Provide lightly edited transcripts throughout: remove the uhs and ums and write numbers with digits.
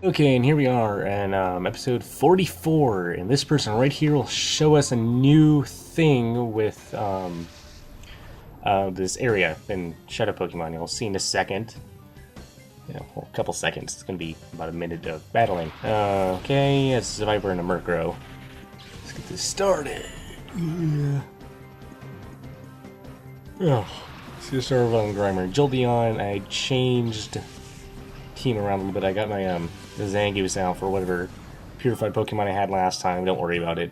Okay, and here we are in episode 44, and this person right here will show us a new thing with this area in Shadow Pokemon. You'll see in a second. Well, a couple seconds. It's going to be about a minute of battling. Okay, it's Survivor and a Murkrow. Let's get this started. Yeah. Oh, let's get started on Grimer. Jolteon, I changed team around a little bit. I got my the Zangoose out for whatever purified Pokemon I had last time. Don't worry about it.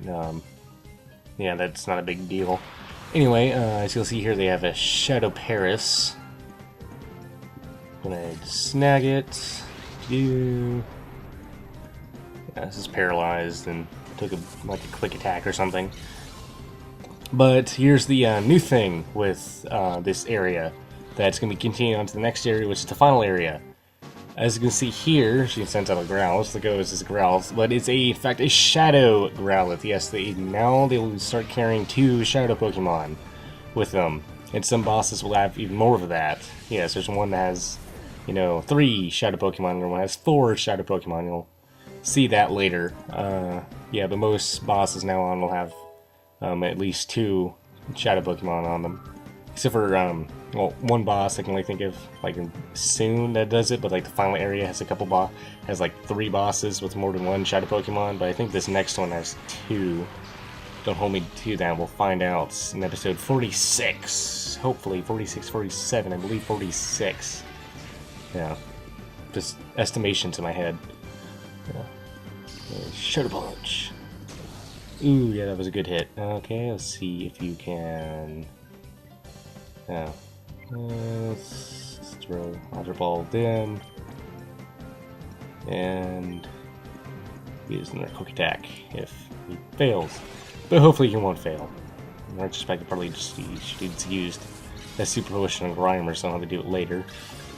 Yeah, that's not a big deal. Anyway, as you'll see here, they have a Shadow Paris. Gonna snag it. Yeah, this is paralyzed and took a quick attack or something. But here's the new thing with this area that's going to be continuing on to the next area, which is the final area. As you can see here, she sends out a Growlithe. The go is Growlithe, but it's in fact a Shadow Growlithe. Yes, now they'll start carrying 2 Shadow Pokemon with them, and some bosses will have even more of that. Yes, there's one that has, 3 Shadow Pokemon, and one has 4 Shadow Pokemon. You'll see that later. Yeah, but most bosses now on will have at least 2 Shadow Pokemon on them. Except for, well, one boss I can think of, soon that does it, but the final area has a couple has 3 bosses with more than 1 Shadow Pokemon, but I think this next one has 2. Don't hold me to that, we'll find out in episode 46. Hopefully, 46, 47, I believe 46. Yeah. Just estimations in my head. Yeah. Shadow Punch. Ooh, yeah, that was a good hit. Okay, let's see if you can... Yeah. Let's throw Water Ball in. And use another quick attack if he fails. But hopefully he won't fail. In retrospect, probably just used that Super Potion on Grimer, so I'll have to do it later.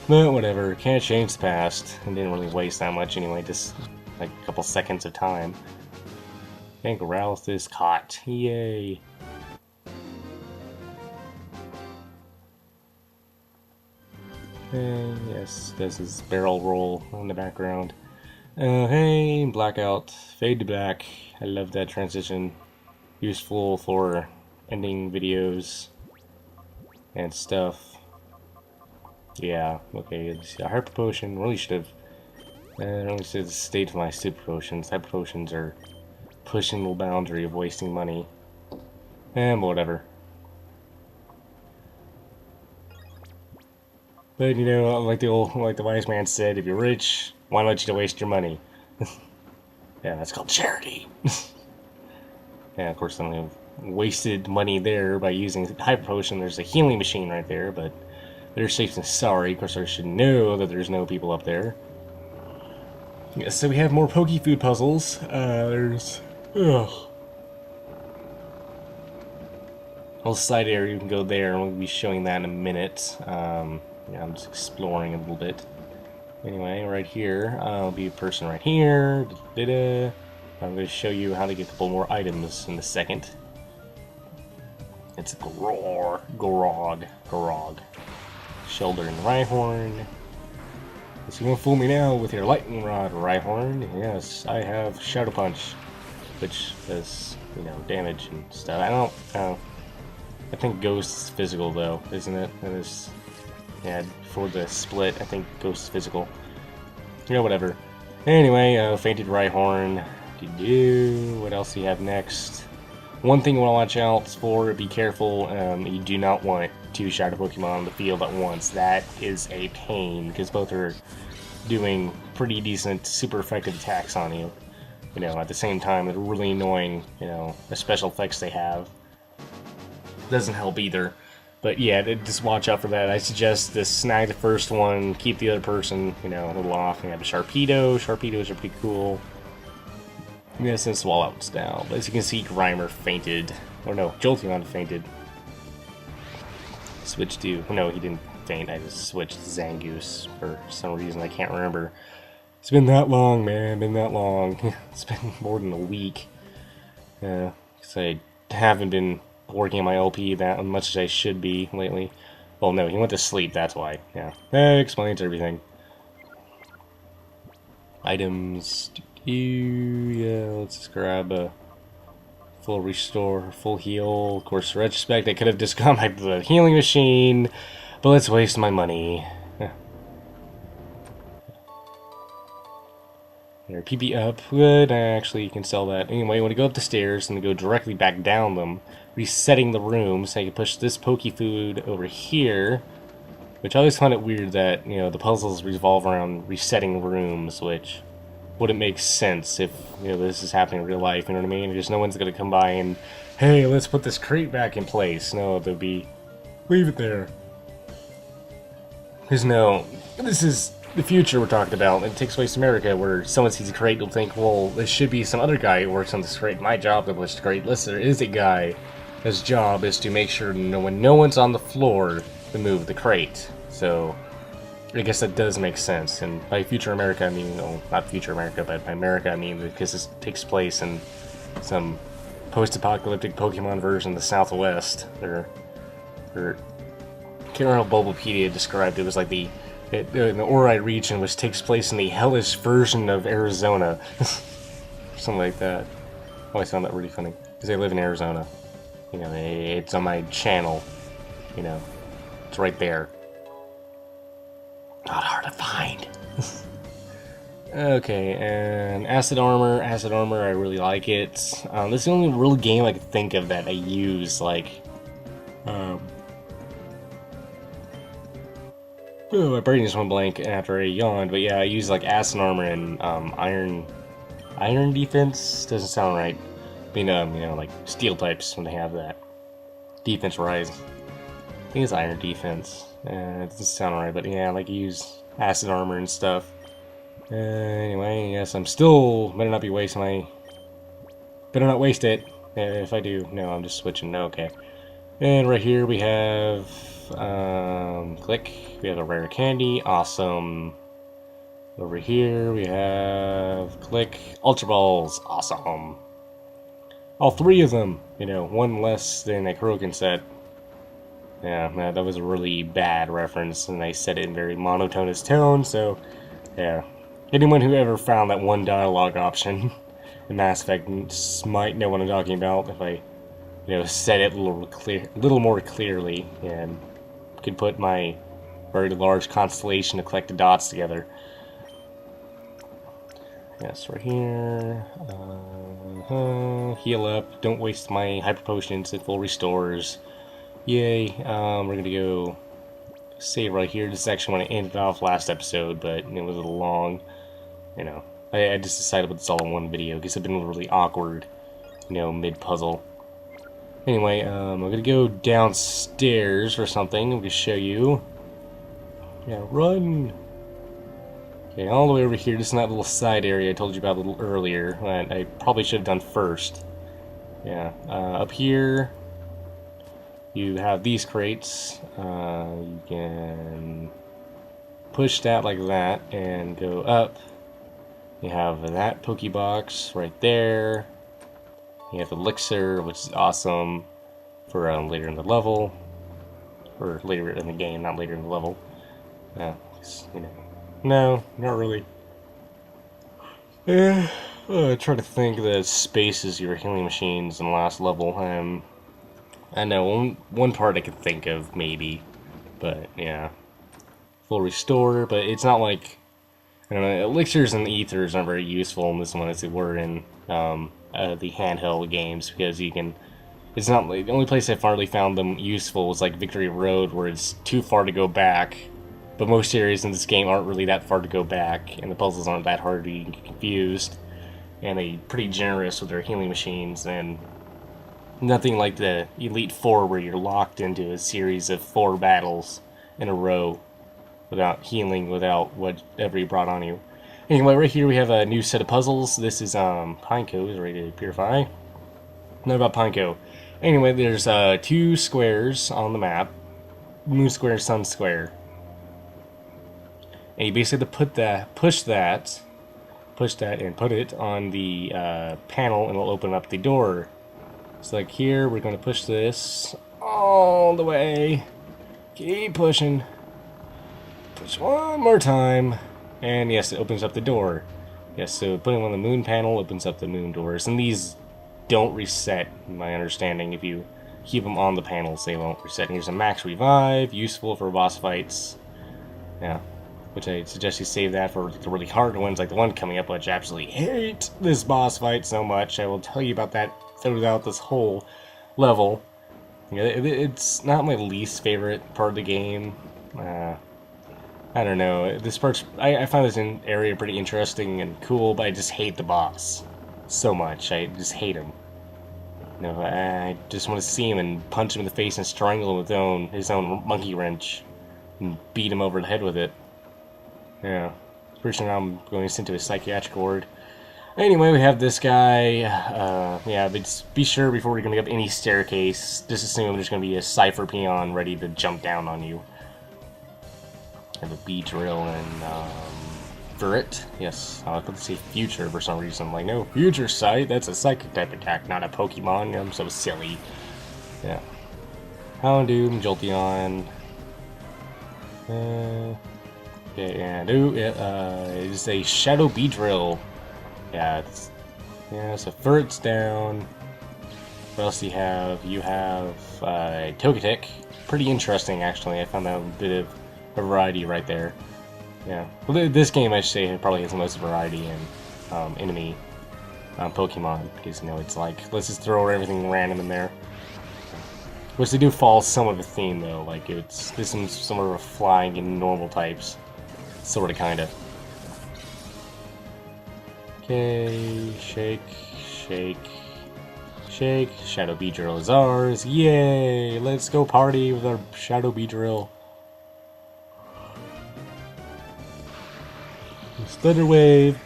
But whatever, can't change the past. And didn't really waste that much anyway, just a couple seconds of time. And Growlithe is caught. Yay! Yes, this is barrel roll in the background. Hey, blackout, fade to black. I love that transition. Useful for ending videos and stuff. Yeah, okay, a Hyper Potion. Really should have. I really should have stayed with my Super Potions. Hyper Potions are pushing the boundary of wasting money. And whatever. But like the wise man said, if you're rich, why not you waste your money? Yeah, that's called charity. Yeah, of course I only have wasted money there by using Hyper Potion. There's a healing machine right there, but they're safe and sorry. Of course, I should know that there's no people up there. Yeah, so we have more Pokefood puzzles. There's whole side area. You can go there, and we'll be showing that in a minute. Yeah, I'm just exploring a little bit. Anyway, right here, I'll be a person right here. I'm going to show you how to get a couple more items in a second. It's Grog. Shoulder and Rhyhorn. So you won't fool me now with your Lightning Rod, Rhyhorn. Yes, I have Shadow Punch, which does, damage and stuff. I think Ghost is physical though, isn't it? That is... Yeah, for the split, I think Ghost is physical. Whatever. Anyway, fainted Rhyhorn. What else do you have next? One thing you want to watch out for, be careful, you do not want 2 Shadow Pokemon on the field at once. That is a pain, because both are doing pretty decent, super effective attacks on you. At the same time, they're really annoying, the special effects they have. Doesn't help either. But yeah, just watch out for that. I suggest to snag the first one, keep the other person, a little off. You have a Sharpedo. Sharpedos are pretty cool. Yes, and Swallows now. But as you can see, Grimer fainted. Or no, Jolteon fainted. Switched to... No, he didn't faint. I just switched to Zangoose for some reason. I can't remember. It's been that long, man. Been that long. It's been more than a week. Yeah, because I haven't been working on my LP that much as I should be lately. Well, no, he went to sleep, that's why. Yeah, that explains everything. items. Yeah, let's just grab a full restore, full heal. Of course, in retrospect, I could have just gone back to the healing machine, but let's waste my money. Here, PP up. Good. Actually, you can sell that. Anyway, you want to go up the stairs and go directly back down them, resetting the room. So you can push this pokey food over here, which I always find it weird that, you know, the puzzles revolve around resetting rooms, which wouldn't make sense if, you know, this is happening in real life, you know what I mean? Just no one's going to come by and, hey, let's put this crate back in place. No, they'll be, leave it there. Because no, this is the future we're talking about. It takes place in America, where someone sees a crate, they'll think, well, there should be some other guy who works on this crate. My job to push the crate. Listen, there is a guy. His job is to make sure when no one's on the floor to move the crate. So I guess that does make sense. And by future America, I mean, no, not future America, but by America, I mean because this takes place in some post-apocalyptic Pokemon version of the Southwest. Or I can't remember how Bulbapedia described it. It was like the Ori region, which takes place in the hellish version of Arizona. Something like that. I always found that really funny. Because they live in Arizona. You know, it's on my channel. You know, it's right there. Not hard to find. Okay, and Acid Armor. Acid Armor, I really like it. This is the only real game I can think of that I use, like... Oh, my brain just went blank after I yawned, but yeah, I use like Acid Armor and Iron Defense. Doesn't sound right. I mean, you know, like Steel types when they have that. Defense Rise. I think it's Iron Defense. It doesn't sound right, but yeah, like use Acid Armor and stuff. Anyway, yes, I'm still better not be wasting my. Better not waste it. If I do, no, I'm just switching. No, okay. And right here we have. Click. We have a rare candy. Awesome. Over here we have click Ultra Balls. Awesome. All three of them. You know, one less than a Kuroken set. Yeah, that was a really bad reference, and I said it in very monotonous tone. So, yeah. Anyone who ever found that one dialogue option in Mass Effect might know what I'm talking about. If I, you know, said it a little more clearly, and could put my very large constellation of collected dots together. Yes, right here. Heal up. Don't waste my hyper potions at full restores. Yay. We're gonna go save right here. This is actually when I ended off last episode, but it was a little long. You know, I just decided to put this all in one video because it's been really awkward, you know, mid-puzzle. Anyway, I'm gonna go downstairs for something. I'm gonna show you. Yeah, run! Okay, all the way over here. This is that little side area I told you about a little earlier. That I probably should have done first. Yeah, up here, you have these crates. You can push that like that and go up. You have that Pokebox right there. You have Elixir, which is awesome for later in the level. Or later in the game, not later in the level. You know. No, not really. I try to think of the spaces your healing machines in the last level. I know, one part I could think of, maybe. But, yeah. Full restore, but it's not like... I don't know, elixirs and ethers aren't very useful in this one as they were in the handheld games, because you can... It's not like... The only place I finally found them useful was like Victory Road, where it's too far to go back. But most areas in this game aren't really that far to go back, and the puzzles aren't that hard to get confused. And they're pretty generous with their healing machines, and nothing like the Elite Four where you're locked into a series of 4 battles in a row without healing, without whatever you brought on you. Anyway, right here we have a new set of puzzles. This is Pineco is ready to purify. Not about Pineco. Anyway, there's 2 squares on the map. Moon Square, Sun Square. And you basically have to push that, and put it on the panel, and it'll open up the door. So like here, we're going to push this all the way. Keep pushing. Push one more time. And yes, it opens up the door. Yes, so putting on the moon panel opens up the moon doors, and these don't reset, in my understanding. If you keep them on the panels, they won't reset. And here's a max revive, useful for boss fights. Yeah, which I suggest you save that for the really hard ones, like the one coming up, which I absolutely hate this boss fight so much. I will tell you about that throughout this whole level. Yeah, it's not my least favorite part of the game. I don't know. This part's I find this area pretty interesting and cool, but I just hate the boss so much. I just hate him. You know, I just want to see him and punch him in the face and strangle him with his own monkey wrench and beat him over the head with it. Yeah, pretty sure now I'm going to send to a psychiatric ward. Anyway, we have this guy. Yeah, but just be sure before we're going to go up any staircase, just assume there's going to be a cipher peon ready to jump down on you. Have a B drill and Verret. Yes, I was about to say future for some reason. I'm like, no, future sight. That's a psychic type attack, not a Pokemon. I'm so silly. Yeah. Houndoom, Jolteon. Okay, and it's a Shadow B drill. Yeah, so Verret's down. What else do you have? You have Togetic. Pretty interesting, actually. I found that a bit of a variety right there. Yeah. Well, this game, I should say, probably has the most variety in enemy Pokemon. Because, you know, it's like, let's just throw everything random in there. Which they do follow some of the theme, though. Like, this is some of a flying in normal types. Sorta, kinda. Okay, shake, shake, shake. Shadow Beedrill is ours. Yay! Let's go party with our Shadow Beedrill. Thunder Wave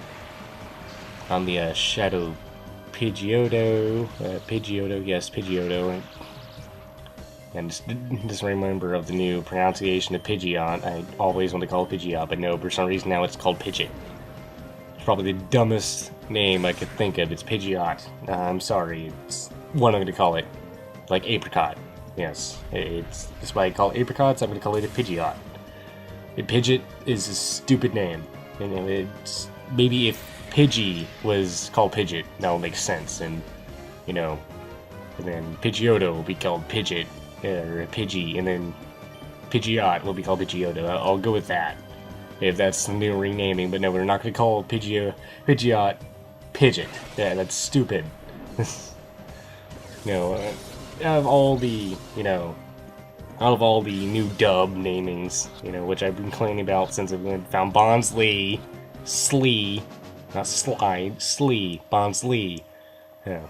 on the Shadow Pidgeotto. Pidgeotto, yes, Pidgeotto. And just remember of the new pronunciation of Pidgeot. I always want to call it Pidgeot, but no, for some reason now it's called Pidgeot. It's probably the dumbest name I could think of. It's Pidgeot. I'm sorry, it's what I'm going to call it. Like apricot. Yes, that's why I call it apricots. I'm going to call it a Pidgeot. A Pidgeot is a stupid name. And it's maybe if Pidgey was called Pidgeot, that would make sense. And you know, and then Pidgeotto will be called Pidgeot or Pidgey, and then Pidgeot will be called Pidgeotto. I'll go with that if that's the new renaming. But no, we're not going to call Pidgeot Pidgeot. Yeah, that's stupid. You know, out of all the new dub namings, you know, which I've been complaining about since I've found Bonsly, Slee, not Slide, Slee, Bonsly. Yeah,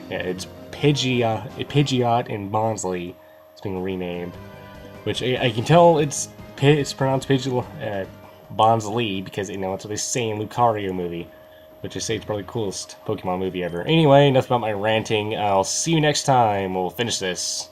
it's Pidgeot and Bonsly. It's being renamed, which I can tell it's pronounced Bonsly because you know that's what they say in Lucario movie, which I say it's probably the coolest Pokemon movie ever. Anyway, enough about my ranting. I'll see you next time. We'll finish this.